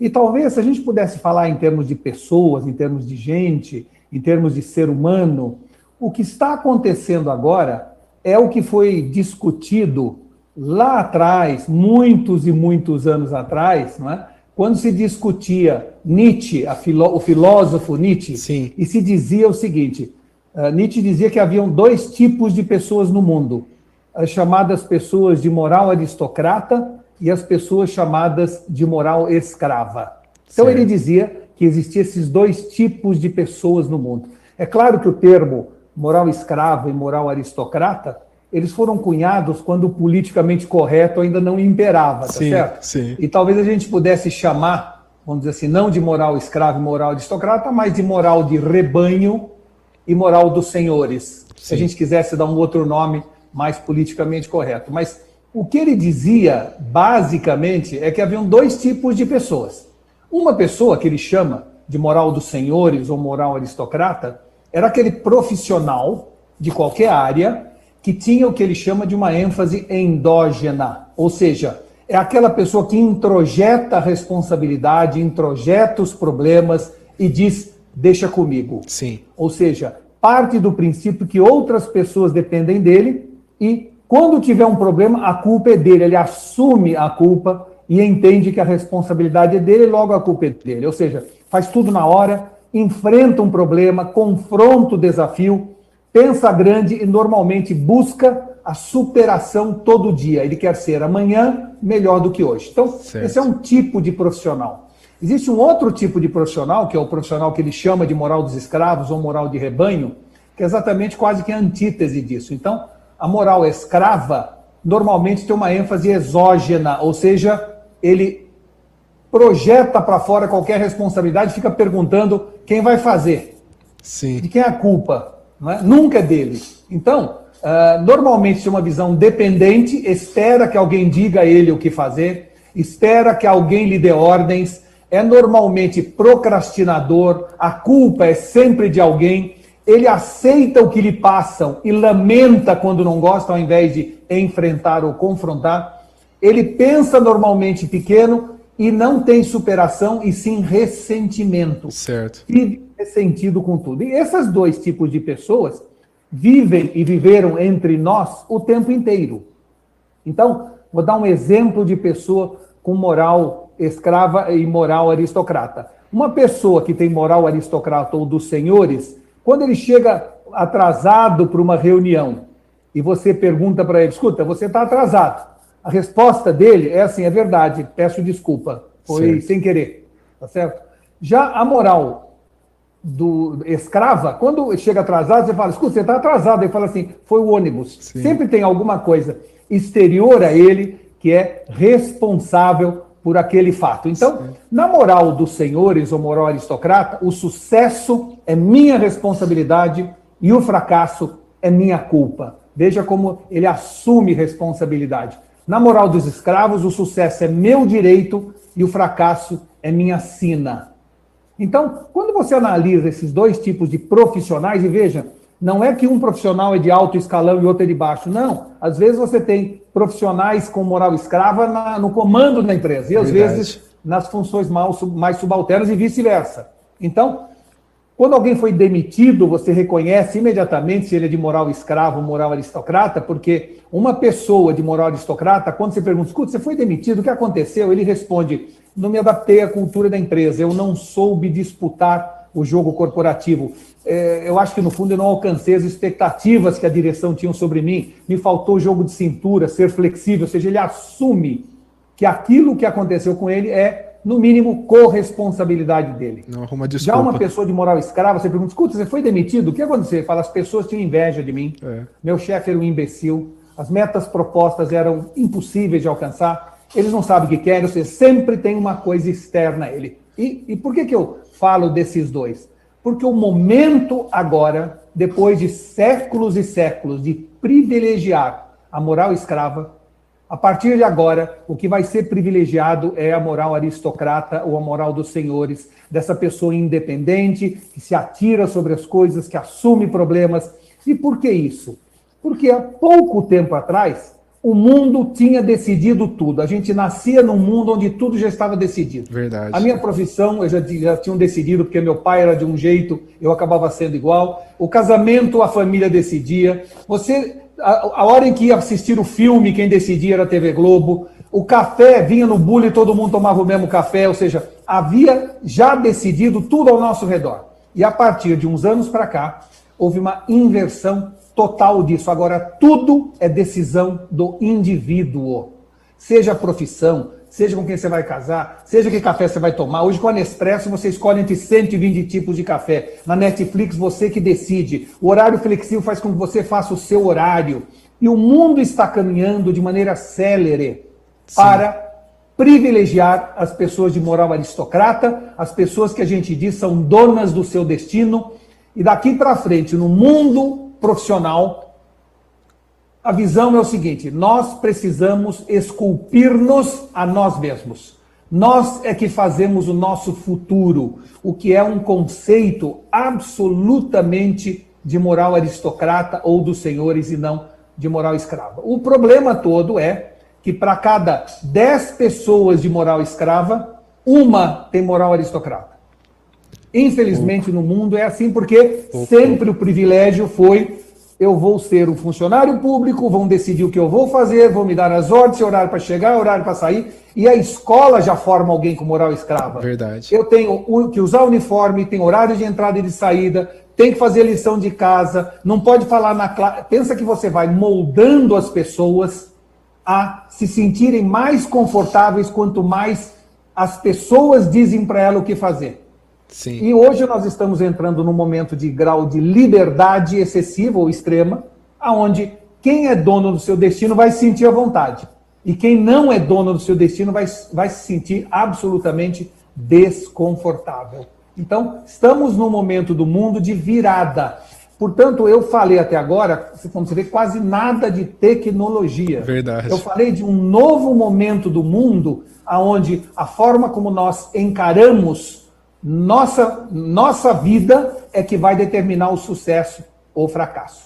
E talvez, se a gente pudesse falar em termos de pessoas, em termos de gente, em termos de ser humano, o que está acontecendo agora é o que foi discutido lá atrás, muitos e muitos anos atrás, não é? Quando se discutia Nietzsche, o filósofo Nietzsche, Sim. e se dizia o seguinte, Nietzsche dizia que haviam dois tipos de pessoas no mundo, as chamadas pessoas de moral aristocrata e as pessoas chamadas de moral escrava. Então Certo. ele dizia que existiam esses dois tipos de pessoas no mundo. É claro que o termo moral escrava e moral aristocrata, eles foram cunhados quando o politicamente correto ainda não imperava, tá certo? Sim. E talvez a gente pudesse chamar, vamos dizer assim, não de moral escrava e moral aristocrata, mas de moral de rebanho e moral dos senhores. Se a gente quisesse dar um outro nome mais politicamente correto. Mas o que ele dizia, basicamente, é que haviam dois tipos de pessoas. Uma pessoa, que ele chama de moral dos senhores ou moral aristocrata, era aquele profissional de qualquer área que tinha o que ele chama de uma ênfase endógena, ou seja, é aquela pessoa que introjeta a responsabilidade, introjeta os problemas e diz, deixa comigo. Sim. Ou seja, parte do princípio que outras pessoas dependem dele e quando tiver um problema, a culpa é dele, ele assume a culpa e entende que a responsabilidade é dele, logo a culpa é dele. Ou seja, faz tudo na hora, enfrenta um problema, confronta o desafio, pensa grande e normalmente busca a superação todo dia. Ele quer ser amanhã melhor do que hoje. Então, certo. Esse é um tipo de profissional. Existe um outro tipo de profissional, que é o profissional que ele chama de moral dos escravos ou moral de rebanho, que é exatamente quase que a antítese disso. Então, a moral escrava normalmente tem uma ênfase exógena, ou seja, ele projeta para fora qualquer responsabilidade, fica perguntando quem vai fazer, Sim. de quem é a culpa. Não é? Nunca é dele. Então, normalmente tem uma visão dependente, espera que alguém diga a ele o que fazer, espera que alguém lhe dê ordens, é normalmente procrastinador, a culpa é sempre de alguém, ele aceita o que lhe passam e lamenta quando não gosta, ao invés de enfrentar ou confrontar. Ele pensa normalmente pequeno e não tem superação, e sim ressentimento. Certo. Vive ressentido com tudo. E esses dois tipos de pessoas vivem e viveram entre nós o tempo inteiro. Então, vou dar um exemplo de pessoa com moral escrava e moral aristocrata. Uma pessoa que tem moral aristocrata ou dos senhores, quando ele chega atrasado para uma reunião e você pergunta para ele, escuta, você está atrasado. A resposta dele é assim, é verdade, peço desculpa, foi certo. sem querer, tá certo? Já a moral do escrava, quando chega atrasado, você fala, escuta, você está atrasado, ele fala assim, foi o ônibus. Sim. Sempre tem alguma coisa exterior a ele que é responsável por aquele fato. Então, sim, na moral dos senhores ou moral aristocrata, o sucesso é minha responsabilidade e o fracasso é minha culpa. Veja como ele assume responsabilidade. Na moral dos escravos, o sucesso é meu direito e o fracasso é minha sina. Então, quando você analisa esses dois tipos de profissionais, e veja, não é que um profissional é de alto escalão e outro é de baixo, não. Às vezes você tem profissionais com moral escrava no comando da empresa, e às vezes nas funções mais subalternas e vice-versa. Então, quando alguém foi demitido, você reconhece imediatamente se ele é de moral escravo ou moral aristocrata, porque uma pessoa de moral aristocrata, quando você pergunta, escuta, você foi demitido, o que aconteceu? Ele responde, não me adaptei à cultura da empresa, eu não soube disputar o jogo corporativo. Eu acho que, no fundo, eu não alcancei as expectativas que a direção tinha sobre mim, me faltou o jogo de cintura, ser flexível, ou seja, ele assume que aquilo que aconteceu com ele é, no mínimo, corresponsabilidade dele. Não arruma desculpa. Já uma pessoa de moral escrava, você pergunta, escuta, você foi demitido? O que aconteceu? Ele fala, as pessoas tinham inveja de mim, meu chefe era um imbecil, as metas propostas eram impossíveis de alcançar, eles não sabem o que querem, você sempre tem uma coisa externa a ele. E por que eu falo desses dois? Porque o momento agora, depois de séculos e séculos de privilegiar a moral escrava, a partir de agora, o que vai ser privilegiado é a moral aristocrata ou a moral dos senhores, dessa pessoa independente, que se atira sobre as coisas, que assume problemas. E por que isso? Porque há pouco tempo atrás, o mundo tinha decidido tudo. A gente nascia num mundo onde tudo já estava decidido. Verdade. A minha profissão, eu já tinham decidido, porque meu pai era de um jeito, eu acabava sendo igual. O casamento, a família decidia. A hora em que ia assistir o filme, quem decidia era a TV Globo. O café vinha no bule e todo mundo tomava o mesmo café. Ou seja, havia já decidido tudo ao nosso redor. E a partir de uns anos para cá, houve uma inversão total disso. Agora, tudo é decisão do indivíduo. Seja a profissão, seja com quem você vai casar, seja que café você vai tomar. Hoje, com a Nespresso, você escolhe entre 120 tipos de café. Na Netflix, você que decide. O horário flexível faz com que você faça o seu horário. E o mundo está caminhando de maneira célere para privilegiar as pessoas de moral aristocrata, as pessoas que a gente diz são donas do seu destino. E daqui para frente, no mundo profissional, a visão é o seguinte: nós precisamos esculpir-nos a nós mesmos. Nós é que fazemos o nosso futuro, o que é um conceito absolutamente de moral aristocrata ou dos senhores e não de moral escrava. O problema todo é que para cada 10 pessoas de moral escrava, uma tem moral aristocrata. Infelizmente, no mundo é assim, porque sempre o privilégio foi: eu vou ser um funcionário público, vão decidir o que eu vou fazer, vão me dar as ordens, horário para chegar, horário para sair, e a escola já forma alguém com moral escrava. Verdade. Eu tenho que usar uniforme, tem horário de entrada e de saída, tem que fazer lição de casa, não pode falar na classe. Pensa que você vai moldando as pessoas a se sentirem mais confortáveis quanto mais as pessoas dizem para ela o que fazer. Sim. E hoje nós estamos entrando num momento de grau de liberdade excessiva ou extrema, aonde quem é dono do seu destino vai se sentir à vontade. E quem não é dono do seu destino vai se sentir absolutamente desconfortável. Então, estamos num momento do mundo de virada. Portanto, eu falei até agora, como você vê, quase nada de tecnologia. Verdade. Eu falei de um novo momento do mundo, onde a forma como nós encaramos nossa vida é que vai determinar o sucesso ou fracasso.